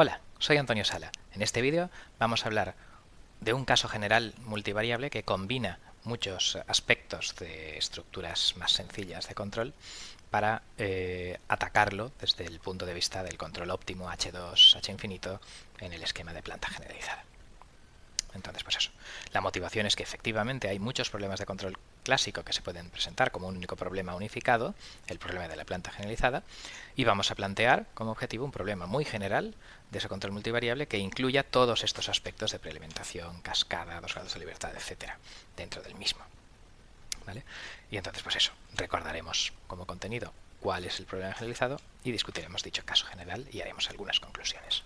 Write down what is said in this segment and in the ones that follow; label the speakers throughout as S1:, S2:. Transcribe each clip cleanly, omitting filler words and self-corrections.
S1: Hola, soy Antonio Sala. En este vídeo vamos a hablar de un caso general multivariable que combina muchos aspectos de estructuras más sencillas de control para atacarlo desde el punto de vista del control óptimo H2, H infinito en el esquema de planta generalizada. Entonces, pues eso. La motivación es que efectivamente hay muchos problemas de control clásico que se pueden presentar como un único problema unificado, el problema de la planta generalizada, y vamos a plantear como objetivo un problema muy general de ese control multivariable que incluya todos estos aspectos de prealimentación, cascada, dos grados de libertad, etcétera, dentro del mismo. ¿Vale? Y entonces, pues eso, recordaremos como contenido cuál es el problema generalizado y discutiremos dicho caso general y haremos algunas conclusiones.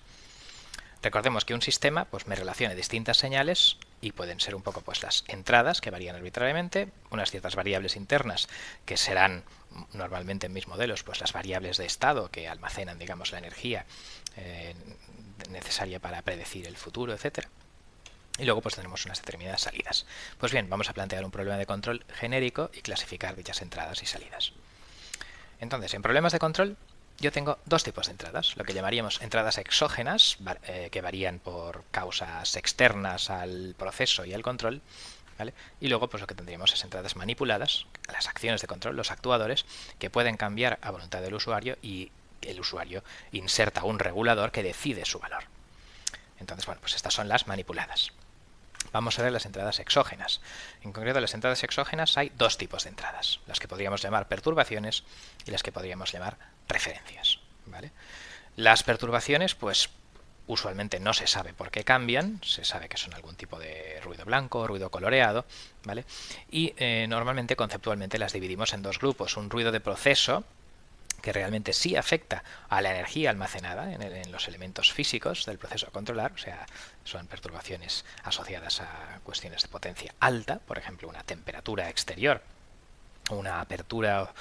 S1: Recordemos que un sistema pues me relaciona distintas señales y pueden ser un poco pues las entradas que varían arbitrariamente, unas ciertas variables internas que serán normalmente en mis modelos pues las variables de estado que almacenan digamos la energía necesaria para predecir el futuro, etcétera. Y luego pues tenemos unas determinadas salidas. Pues bien, vamos a plantear un problema de control genérico y clasificar dichas entradas y salidas. Entonces, en problemas de control yo tengo dos tipos de entradas, lo que llamaríamos entradas exógenas, que varían por causas externas al proceso y al control, ¿vale? Y luego pues lo que tendríamos es entradas manipuladas, las acciones de control, los actuadores, que pueden cambiar a voluntad del usuario y el usuario inserta un regulador que decide su valor. Entonces, bueno, pues estas son las manipuladas. Vamos a ver las entradas exógenas. En concreto, las entradas exógenas hay dos tipos de entradas, las que podríamos llamar perturbaciones y las que podríamos llamar referencias, ¿vale? Las perturbaciones, pues usualmente no se sabe por qué cambian, se sabe que son algún tipo de ruido blanco, ruido coloreado, ¿vale? Y normalmente conceptualmente las dividimos en dos grupos, un ruido de proceso que realmente sí afecta a la energía almacenada en los elementos físicos del proceso a controlar, o sea, son perturbaciones asociadas a cuestiones de potencia alta, por ejemplo, una temperatura exterior, una apertura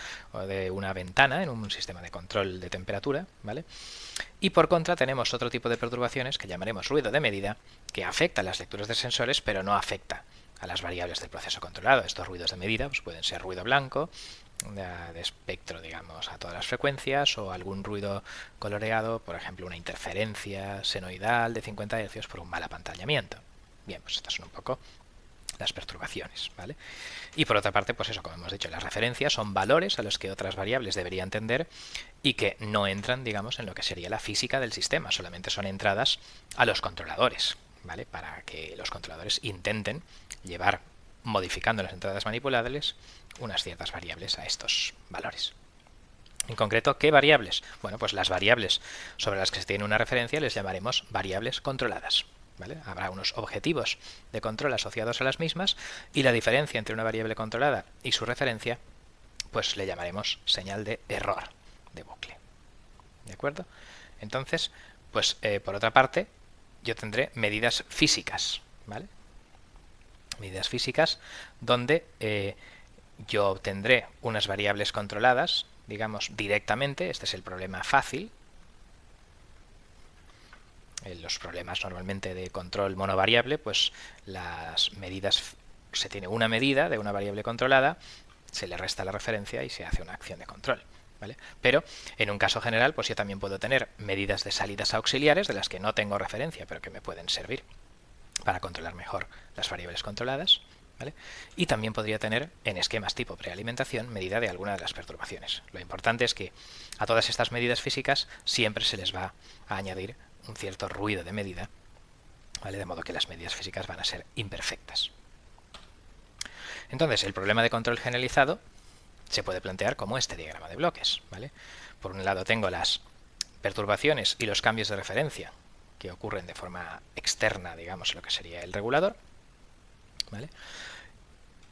S1: de una ventana en un sistema de control de temperatura, ¿vale? Y por contra tenemos otro tipo de perturbaciones que llamaremos ruido de medida, que afecta a las lecturas de sensores, pero no afecta a las variables del proceso controlado. Estos ruidos de medida pues pueden ser ruido blanco, de espectro, digamos, a todas las frecuencias, o algún ruido coloreado, por ejemplo, una interferencia senoidal de 50 Hz por un mal apantallamiento. Bien, pues estas son un poco las perturbaciones, ¿vale? Y por otra parte, pues eso, como hemos dicho, las referencias son valores a los que otras variables deberían tender y que no entran, digamos, en lo que sería la física del sistema, solamente son entradas a los controladores, ¿vale? Para que los controladores intenten llevar, modificando las entradas manipulables, unas ciertas variables a estos valores. En concreto, ¿qué variables? Bueno, pues las variables sobre las que se tiene una referencia les llamaremos variables controladas. ¿Vale? Habrá unos objetivos de control asociados a las mismas y la diferencia entre una variable controlada y su referencia pues le llamaremos señal de error de bucle. ¿De acuerdo? Entonces, pues por otra parte, yo tendré medidas físicas, ¿vale? Medidas físicas donde yo obtendré unas variables controladas, digamos, directamente. Este es el problema fácil. Los problemas normalmente de control monovariable, pues las medidas, se tiene una medida de una variable controlada, se le resta la referencia y se hace una acción de control, ¿vale? Pero en un caso general, pues yo también puedo tener medidas de salidas auxiliares de las que no tengo referencia, pero que me pueden servir para controlar mejor las variables controladas, ¿vale? Y también podría tener en esquemas tipo prealimentación medida de alguna de las perturbaciones. Lo importante es que a todas estas medidas físicas siempre se les va a añadir un cierto ruido de medida, ¿vale? De modo que las medidas físicas van a ser imperfectas. Entonces, el problema de control generalizado se puede plantear como este diagrama de bloques, ¿vale? Por un lado tengo las perturbaciones y los cambios de referencia que ocurren de forma externa, digamos, lo que sería el regulador, ¿vale?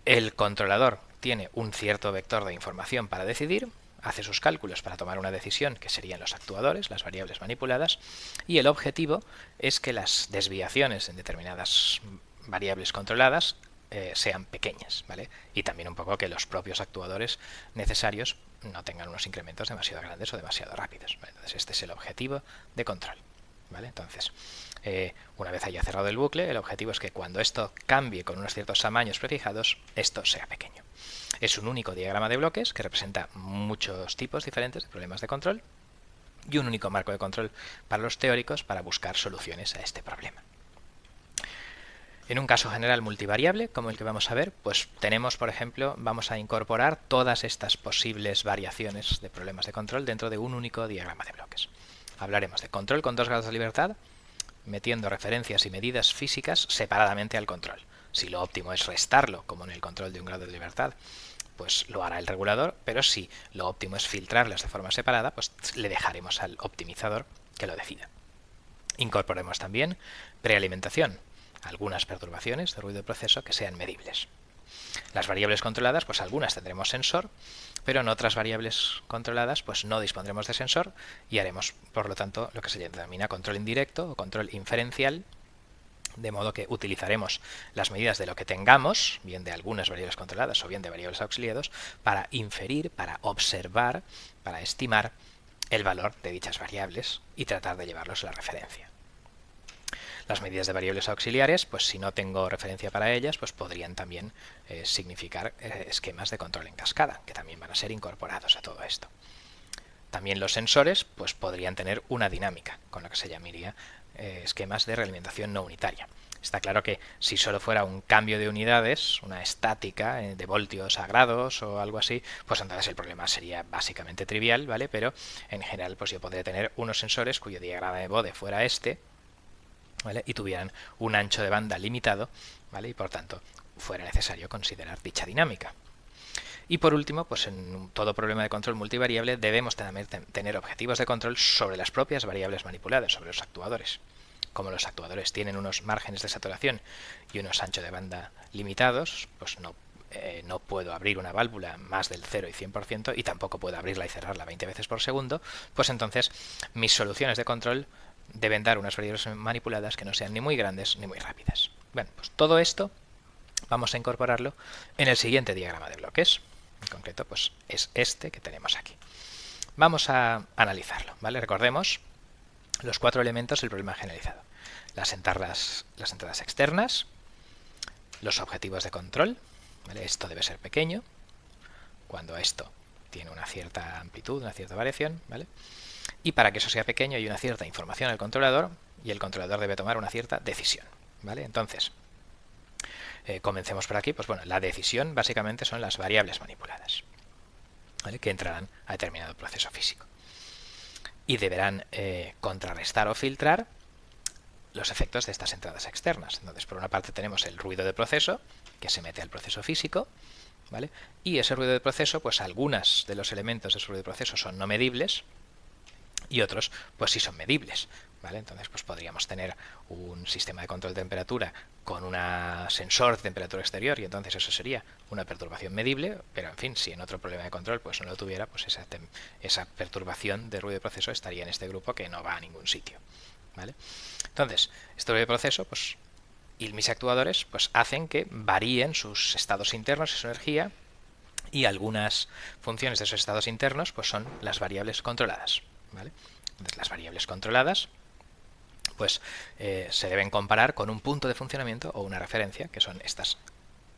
S1: El controlador tiene un cierto vector de información para decidir, hace sus cálculos para tomar una decisión, que serían los actuadores, las variables manipuladas, y el objetivo es que las desviaciones en determinadas variables controladas sean pequeñas, ¿vale? Y también un poco que los propios actuadores necesarios no tengan unos incrementos demasiado grandes o demasiado rápidos, ¿vale? Entonces este es el objetivo de control, ¿vale? Entonces, una vez haya cerrado el bucle, el objetivo es que cuando esto cambie con unos ciertos tamaños prefijados, esto sea pequeño. Es un único diagrama de bloques que representa muchos tipos diferentes de problemas de control y un único marco de control para los teóricos para buscar soluciones a este problema. En un caso general multivariable, como el que vamos a ver, pues tenemos, por ejemplo, vamos a incorporar todas estas posibles variaciones de problemas de control dentro de un único diagrama de bloques. Hablaremos de control con 2 grados de libertad, metiendo referencias y medidas físicas separadamente al control. Si lo óptimo es restarlo, como en el control de un grado de libertad, pues lo hará el regulador, pero si lo óptimo es filtrarlas de forma separada, pues le dejaremos al optimizador que lo decida. Incorporemos también prealimentación, algunas perturbaciones de ruido de proceso que sean medibles. Las variables controladas, pues algunas tendremos sensor, pero en otras variables controladas pues no dispondremos de sensor y haremos, por lo tanto, lo que se denomina control indirecto o control inferencial, de modo que utilizaremos las medidas de lo que tengamos, bien de algunas variables controladas o bien de variables auxiliadas, para inferir, para observar, para estimar el valor de dichas variables y tratar de llevarlos a la referencia. Las medidas de variables auxiliares, pues si no tengo referencia para ellas, pues podrían también significar esquemas de control en cascada, que también van a ser incorporados a todo esto. También los sensores, pues podrían tener una dinámica, con lo que se llamaría esquemas de realimentación no unitaria. Está claro que si solo fuera un cambio de unidades, una estática de voltios a grados o algo así, pues entonces el problema sería básicamente trivial, ¿vale? Pero en general, pues yo podría tener unos sensores cuyo diagrama de Bode fuera este, ¿vale? Y tuvieran un ancho de banda limitado, ¿vale? Y por tanto fuera necesario considerar dicha dinámica. Y por último, pues en todo problema de control multivariable debemos tener objetivos de control sobre las propias variables manipuladas, sobre los actuadores. Como los actuadores tienen unos márgenes de saturación y unos anchos de banda limitados, pues no puedo abrir una válvula más del 0 y 100% y tampoco puedo abrirla y cerrarla 20 veces por segundo, pues entonces mis soluciones de control deben dar unas variables manipuladas que no sean ni muy grandes ni muy rápidas. Bueno, pues todo esto vamos a incorporarlo en el siguiente diagrama de bloques. En concreto, pues es este que tenemos aquí. Vamos a analizarlo, ¿vale? Recordemos los 4 elementos del problema generalizado. Las entradas externas, los objetivos de control, ¿vale? Esto debe ser pequeño, cuando esto tiene una cierta amplitud, una cierta variación, ¿vale? Y para que eso sea pequeño hay una cierta información al controlador y el controlador debe tomar una cierta decisión, ¿vale? Entonces, comencemos por aquí. Pues bueno, la decisión básicamente son las variables manipuladas, ¿vale? Que entrarán a determinado proceso físico y deberán contrarrestar o filtrar los efectos de estas entradas externas. Entonces, por una parte tenemos el ruido de proceso que se mete al proceso físico, ¿vale? Y ese ruido de proceso, pues algunos de los elementos de ese ruido de proceso son no medibles y otros pues sí son medibles, ¿vale? Entonces pues podríamos tener un sistema de control de temperatura con un sensor de temperatura exterior y entonces eso sería una perturbación medible, pero en fin, si en otro problema de control pues no lo tuviera, pues esa perturbación de ruido de proceso estaría en este grupo que no va a ningún sitio, ¿vale? Entonces, este ruido de proceso pues y mis actuadores pues hacen que varíen sus estados internos y su energía, y algunas funciones de esos estados internos pues son las variables controladas, ¿vale? Entonces las variables controladas pues se deben comparar con un punto de funcionamiento o una referencia, que son estas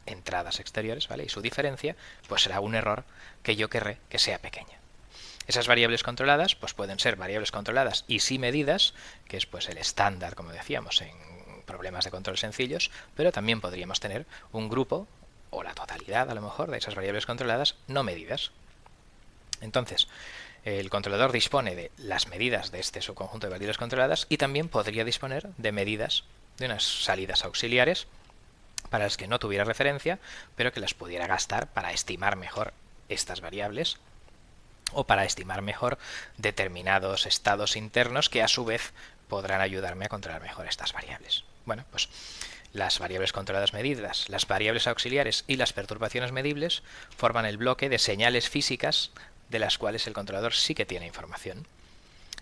S1: entradas exteriores, ¿vale? Y su diferencia pues será un error que yo querré que sea pequeña. Esas variables controladas pues pueden ser variables controladas y sí medidas, que es pues el estándar, como decíamos, en problemas de control sencillos, pero también podríamos tener un grupo o la totalidad a lo mejor de esas variables controladas no medidas. Entonces, el controlador dispone de las medidas de este subconjunto de variables controladas y también podría disponer de medidas de unas salidas auxiliares para las que no tuviera referencia, pero que las pudiera gastar para estimar mejor estas variables o para estimar mejor determinados estados internos que a su vez podrán ayudarme a controlar mejor estas variables. Bueno, pues las variables controladas medidas, las variables auxiliares y las perturbaciones medibles forman el bloque de señales físicas de las cuales el controlador sí que tiene información.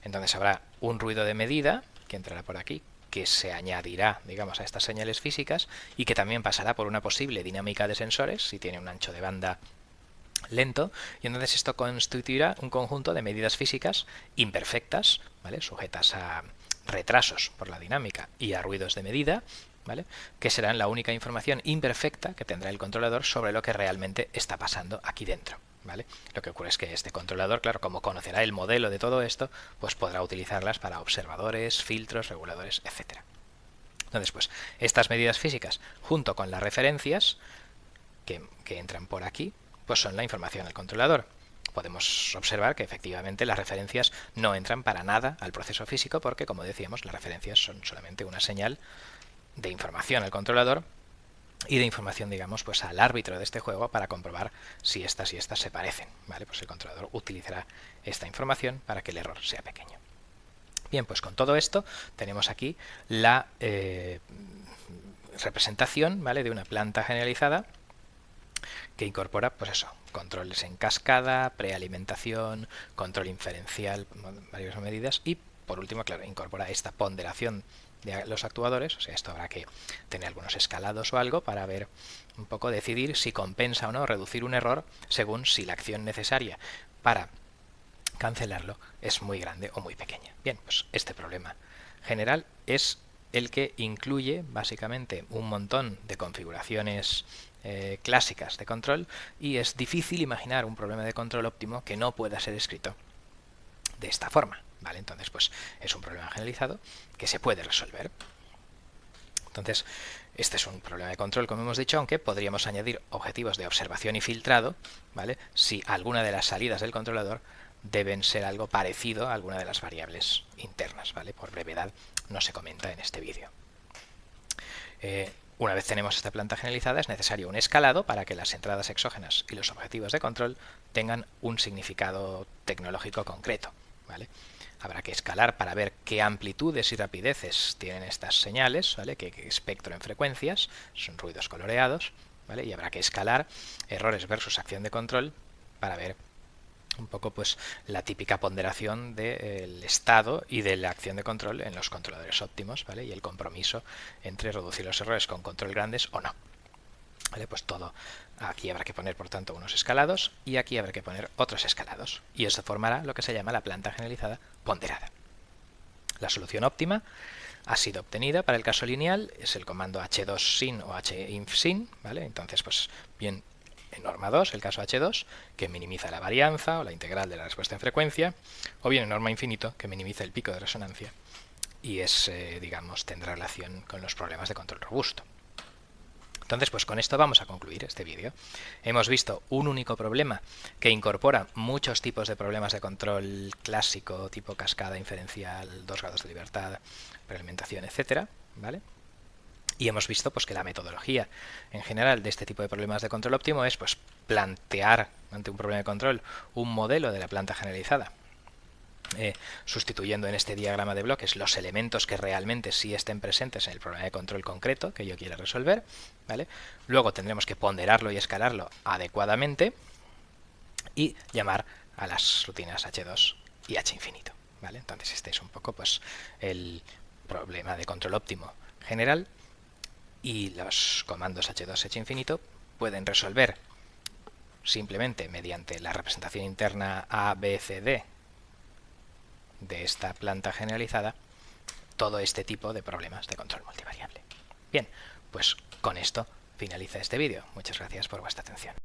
S1: Entonces habrá un ruido de medida que entrará por aquí, que se añadirá, digamos, a estas señales físicas y que también pasará por una posible dinámica de sensores si tiene un ancho de banda lento, y entonces esto constituirá un conjunto de medidas físicas imperfectas, ¿vale? Sujetas a retrasos por la dinámica y a ruidos de medida, ¿vale? Que serán la única información imperfecta que tendrá el controlador sobre lo que realmente está pasando aquí dentro, ¿vale? Lo que ocurre es que este controlador, claro, como conocerá el modelo de todo esto, pues podrá utilizarlas para observadores, filtros, reguladores, etcétera. Entonces, pues estas medidas físicas, junto con las referencias que entran por aquí, pues son la información al controlador. Podemos observar que efectivamente las referencias no entran para nada al proceso físico porque, como decíamos, las referencias son solamente una señal de información al controlador y de información, digamos, pues al árbitro de este juego para comprobar si estas y estas se parecen, ¿vale? Pues el controlador utilizará esta información para que el error sea pequeño. Bien, pues con todo esto tenemos aquí la representación, ¿vale?, de una planta generalizada que incorpora, pues eso, controles en cascada, prealimentación, control inferencial, varias medidas y, por último, claro, incorpora esta ponderación de los actuadores, o sea, esto habrá que tener algunos escalados o algo para ver un poco, decidir si compensa o no reducir un error según si la acción necesaria para cancelarlo es muy grande o muy pequeña. Bien, pues este problema general es el que incluye básicamente un montón de configuraciones clásicas de control y es difícil imaginar un problema de control óptimo que no pueda ser escrito de esta forma, ¿vale? Entonces, pues es un problema generalizado que se puede resolver. Entonces, este es un problema de control, como hemos dicho, aunque podríamos añadir objetivos de observación y filtrado, ¿vale?, si alguna de las salidas del controlador deben ser algo parecido a alguna de las variables internas, ¿vale? Por brevedad no se comenta en este vídeo. Una vez tenemos esta planta generalizada, es necesario un escalado para que las entradas exógenas y los objetivos de control tengan un significado tecnológico concreto, ¿vale? Habrá que escalar para ver qué amplitudes y rapideces tienen estas señales, ¿vale?, qué espectro en frecuencias, son ruidos coloreados, ¿vale? Y habrá que escalar errores versus acción de control para ver un poco, pues, la típica ponderación del estado y de la acción de control en los controladores óptimos, ¿vale?, y el compromiso entre reducir los errores con control grandes o no, ¿vale? Pues todo aquí habrá que poner, por tanto, unos escalados y aquí habrá que poner otros escalados y eso formará lo que se llama la planta generalizada ponderada. La solución óptima ha sido obtenida para el caso lineal, es el comando h2sin o hinfsin, ¿vale? Entonces, pues bien, en norma 2, el caso h2, que minimiza la varianza o la integral de la respuesta en frecuencia, o bien en norma infinito, que minimiza el pico de resonancia y es, digamos, tendrá relación con los problemas de control robusto. Entonces, pues con esto vamos a concluir este vídeo. Hemos visto un único problema que incorpora muchos tipos de problemas de control clásico, tipo cascada, inferencial, 2 grados de libertad, prealimentación, etcétera, ¿vale? Y hemos visto, pues, que la metodología en general de este tipo de problemas de control óptimo es, pues, plantear ante un problema de control un modelo de la planta generalizada, sustituyendo en este diagrama de bloques los elementos que realmente sí estén presentes en el problema de control concreto que yo quiera resolver, ¿vale? Luego tendremos que ponderarlo y escalarlo adecuadamente y llamar a las rutinas H2 y H infinito, ¿vale? Entonces este es un poco, pues, el problema de control óptimo general y los comandos H2 y H infinito pueden resolver simplemente mediante la representación interna A, B, C, D de esta planta generalizada todo este tipo de problemas de control multivariable. Bien, pues con esto finaliza este vídeo. Muchas gracias por vuestra atención.